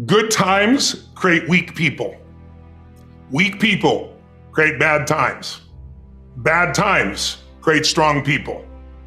Good times create weak people. Weak people create bad times. Bad times create strong people.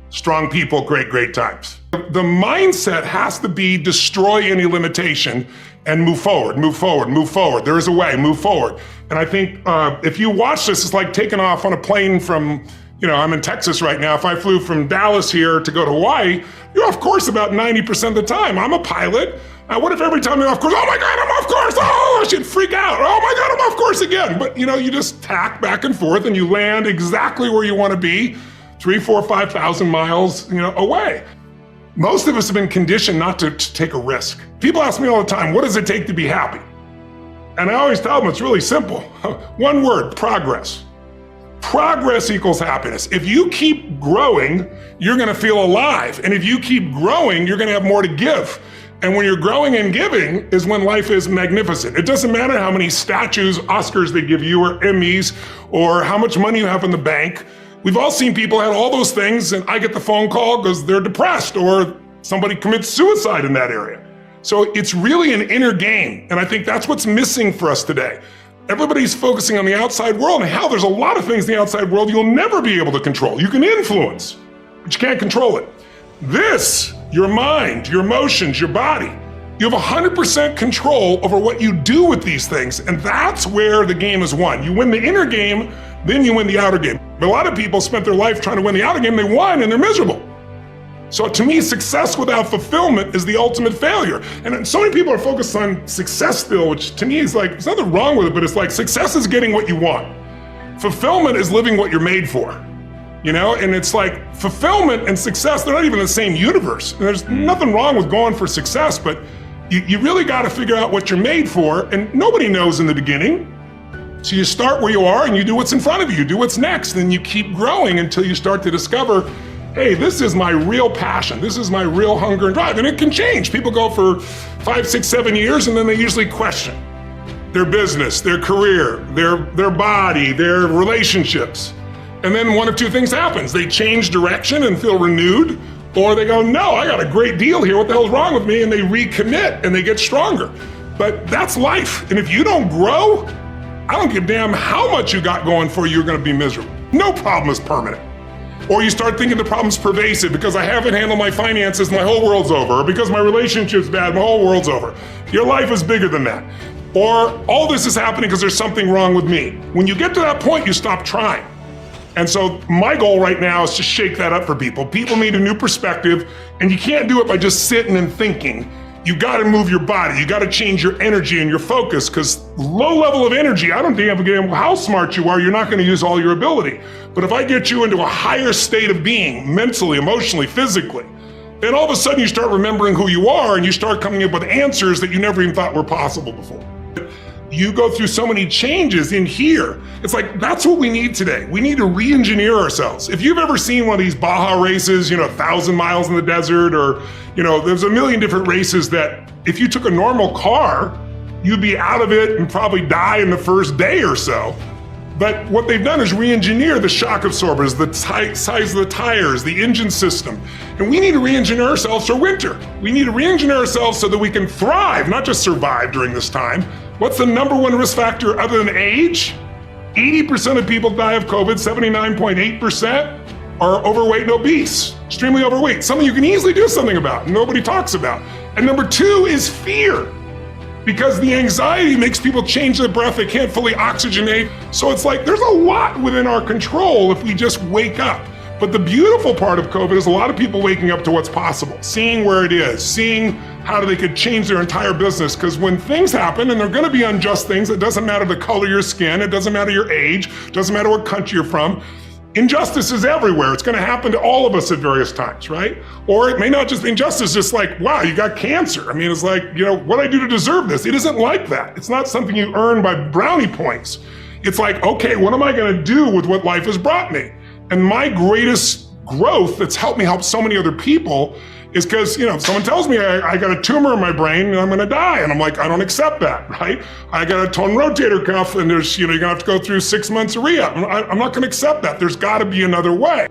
Strong people create great times. The mindset has to be destroy any limitation and move forward, move forward, move forward. There is a way, move forward. And I think if you watch this, it's like taking off on a plane from, I'm in Texas right now. If I flew from Dallas here to go to Hawaii, you're off course about 90% of the time. I'm a pilot. What if every time you're off course, oh my God, I'm off course. Oh, I should freak out. Oh my God, I'm off course again. But you just tack back and forth and you land exactly where you want to be, 3,000, 4,000, 5,000 miles, away. Most of us have been conditioned not to take a risk. People ask me all the time, what does it take to be happy? And I always tell them it's really simple. One word, progress. Progress equals happiness. If you keep growing, you're gonna feel alive. And if you keep growing, you're gonna have more to give. And when you're growing and giving is when life is magnificent. It doesn't matter how many statues, Oscars they give you, or Emmys, or how much money you have in the bank. We've all seen people have all those things and I get the phone call because they're depressed or somebody commits suicide in that area. So it's really an inner game. And I think that's what's missing for us today. Everybody's focusing on the outside world, and hell, there's a lot of things in the outside world you'll never be able to control. You can influence, but you can't control it. This, your mind, your emotions, your body, you have 100% control over what you do with these things, and that's where the game is won. You win the inner game, then you win the outer game. But a lot of people spent their life trying to win the outer game, they won and they're miserable. So to me, success without fulfillment is the ultimate failure. And so many people are focused on success still, which to me is like, there's nothing wrong with it, but it's like success is getting what you want. Fulfillment is living what you're made for. And it's like fulfillment and success, they're not even in the same universe. And there's nothing wrong with going for success, but you really got to figure out what you're made for, and nobody knows in the beginning. So you start where you are and you do what's in front of you, you do what's next, and you keep growing until you start to discover, hey, this is my real passion. This is my real hunger and drive. And it can change. People go for 5, 6, 7 years and then they usually question their business, their career, their body, their relationships. And then one of two things happens. They change direction and feel renewed, or they go, no, I got a great deal here. What the hell's wrong with me? And they recommit and they get stronger. But that's life. And if you don't grow, I don't give a damn how much you got going for you, you're gonna be miserable. No problem is permanent. Or you start thinking the problem's pervasive because I haven't handled my finances, my whole world's over. Or because my relationship's bad, my whole world's over. Your life is bigger than that. Or all this is happening because there's something wrong with me. When you get to that point, you stop trying. And so my goal right now is to shake that up for people. People need a new perspective, and you can't do it by just sitting and thinking. You gotta move your body, you gotta change your energy and your focus, because low level of energy, I don't give a damn how smart you are, you're not gonna use all your ability. But if I get you into a higher state of being, mentally, emotionally, physically, then all of a sudden you start remembering who you are and you start coming up with answers that you never even thought were possible before. You go through so many changes in here. It's like, that's what we need today. We need to re-engineer ourselves. If you've ever seen one of these Baja races, 1,000 miles in the desert, or, there's a million different races that if you took a normal car, you'd be out of it and probably die in the first day or so. But what they've done is re-engineer the shock absorbers, the size of the tires, the engine system. And we need to re-engineer ourselves for winter. We need to re-engineer ourselves so that we can thrive, not just survive during this time. What's the number one risk factor other than age? 80% of people die of COVID, 79.8% are overweight and obese, extremely overweight. Something you can easily do something about, nobody talks about. And number 2 is fear. Because the anxiety makes people change their breath, they can't fully oxygenate. So it's like, there's a lot within our control if we just wake up. But the beautiful part of COVID is a lot of people waking up to what's possible, seeing where it is, seeing how they could change their entire business. Because when things happen, and they're gonna be unjust things, it doesn't matter the color of your skin, it doesn't matter your age, it doesn't matter what country you're from, injustice is everywhere. It's gonna happen to all of us at various times, right? Or it may not just be injustice, just like, wow, you got cancer. I mean, it's like, what do I do to deserve this? It isn't like that. It's not something you earn by brownie points. It's like, okay, what am I gonna do with what life has brought me? And my greatest growth that's helped me help so many other people is because, someone tells me I got a tumor in my brain and I'm gonna die. And I'm like, I don't accept that, right? I got a torn rotator cuff and there's, you're gonna have to go through 6 months of rehab. I'm not gonna accept that. There's gotta be another way.